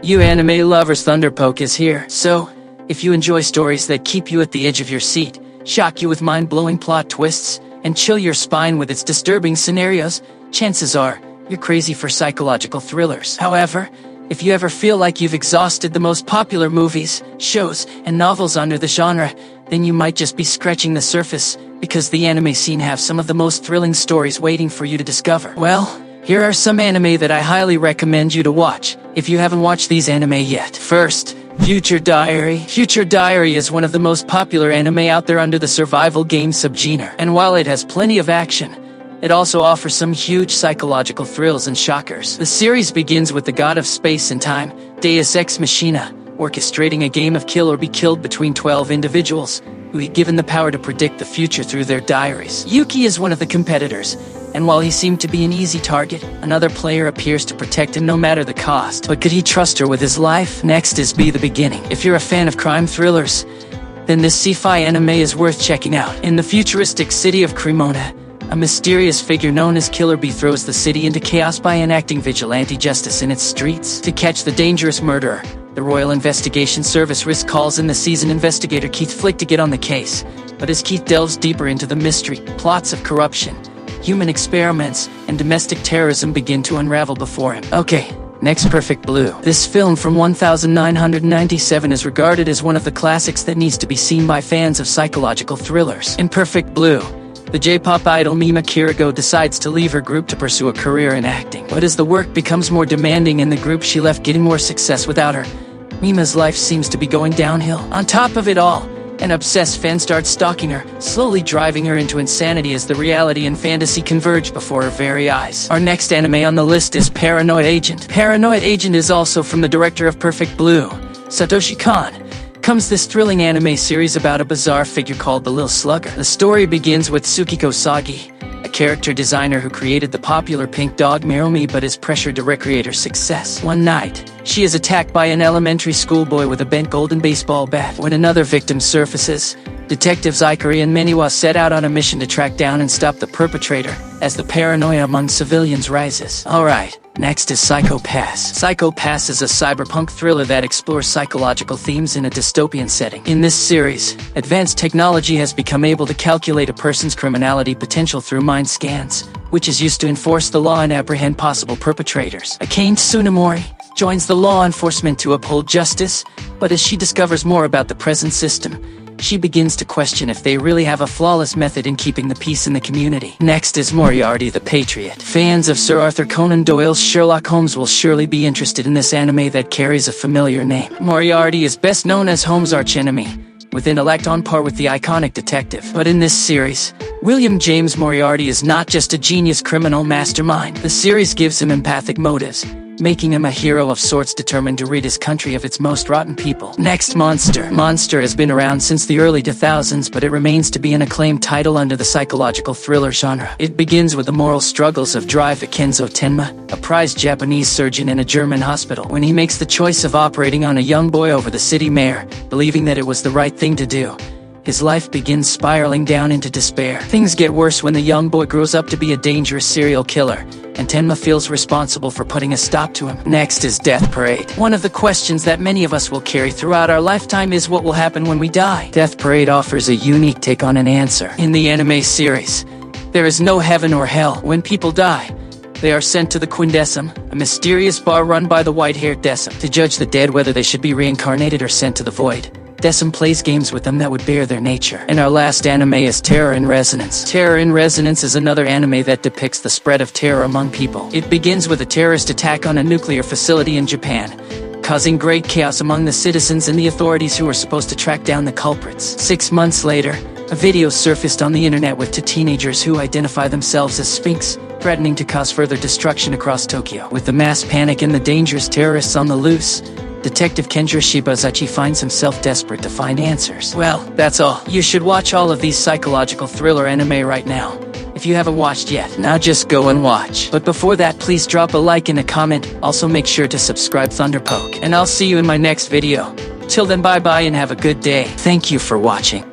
You anime lovers, Thunderpoke is here. So, if you enjoy stories that keep you at the edge of your seat, shock you with mind-blowing plot twists, and chill your spine with its disturbing scenarios, chances are, you're crazy for psychological thrillers. However, if you ever feel like you've exhausted the most popular movies, shows, and novels under the genre, then you might just be scratching the surface, because the anime scene have some of the most thrilling stories waiting for you to discover. Well, here are some anime that I highly recommend you to watch, if you haven't watched these anime yet. First, Future Diary. Future Diary is one of the most popular anime out there under the survival game subgenre, and while it has plenty of action, it also offers some huge psychological thrills and shockers. The series begins with the god of space and time, Deus Ex Machina, orchestrating a game of kill or be killed between 12 individuals, who he given the power to predict the future through their diaries. Yuki is one of the competitors, and while he seemed to be an easy target, another player appears to protect him no matter the cost. But could he trust her with his life? Next is Be the Beginning. If you're a fan of crime thrillers, then this sci-fi anime is worth checking out. In the futuristic city of Cremona, a mysterious figure known as Killer Bee throws the city into chaos by enacting vigilante justice in its streets. To catch the dangerous murderer, the Royal Investigation Service risk calls in the seasoned investigator Keith Flick to get on the case. But as Keith delves deeper into the mystery, plots of corruption, human experiments, and domestic terrorism begin to unravel before him. Okay, next, Perfect Blue. This film from 1997 is regarded as one of the classics that needs to be seen by fans of psychological thrillers. In Perfect Blue, the J-pop idol Mima Kirigo decides to leave her group to pursue a career in acting. But as the work becomes more demanding and the group she left getting more success without her, Mima's life seems to be going downhill. On top of it all, an obsessed fan starts stalking her, slowly driving her into insanity as the reality and fantasy converge before her very eyes. Our next anime on the list is Paranoid Agent. Paranoid Agent is also from the director of Perfect Blue, Satoshi Kon. Comes this thrilling anime series about a bizarre figure called the Lil Slugger. The story begins with Tsukiko Sagi, a character designer who created the popular pink dog Meromi but is pressured to recreate her success. One night, she is attacked by an elementary school boy with a bent golden baseball bat. When another victim surfaces, Detectives Ikari and Meniwa set out on a mission to track down and stop the perpetrator, as the paranoia among civilians rises. Alright, next is Psychopass. Psychopass is a cyberpunk thriller that explores psychological themes in a dystopian setting. In this series, advanced technology has become able to calculate a person's criminality potential through mind scans, which is used to enforce the law and apprehend possible perpetrators. Akane Tsunemori joins the law enforcement to uphold justice, but as she discovers more about the present system, she begins to question if they really have a flawless method in keeping the peace in the community. Next is Moriarty the Patriot. Fans of Sir Arthur Conan Doyle's Sherlock Holmes will surely be interested in this anime that carries a familiar name. Moriarty is best known as Holmes' archenemy, with intellect on par with the iconic detective. But in this series, William James Moriarty is not just a genius criminal mastermind. The series gives him empathic motives, making him a hero of sorts determined to rid his country of its most rotten people. Next, Monster. Monster has been around since the early 2000s, but it remains to be an acclaimed title under the psychological thriller genre. It begins with the moral struggles of Drive Kenzo Tenma, a prized Japanese surgeon in a German hospital, when he makes the choice of operating on a young boy over the city mayor, believing that it was the right thing to do. His life begins spiraling down into despair. Things get worse when the young boy grows up to be a dangerous serial killer, and Tenma feels responsible for putting a stop to him. Next is Death Parade. One of the questions that many of us will carry throughout our lifetime is what will happen when we die. Death Parade offers a unique take on an answer. In the anime series, there is no heaven or hell. When people die, they are sent to the Quindecim, a mysterious bar run by the white-haired Decim, to judge the dead whether they should be reincarnated or sent to the void. Decim plays games with them that would bear their nature. And our last anime is Terror in Resonance. Terror in Resonance is another anime that depicts the spread of terror among people. It begins with a terrorist attack on a nuclear facility in Japan, causing great chaos among the citizens and the authorities who are supposed to track down the culprits. 6 months later, a video surfaced on the internet with two teenagers who identify themselves as Sphinx, threatening to cause further destruction across Tokyo. With the mass panic and the dangerous terrorists on the loose, Detective Kenjiro Shibazachi finds himself desperate to find answers. Well, that's all. You should watch all of these psychological thriller anime right now, if you haven't watched yet. Now just go and watch. But before that, please drop a like and a comment. Also make sure to subscribe Thunderpoke. And I'll see you in my next video. Till then, bye bye and have a good day. Thank you for watching.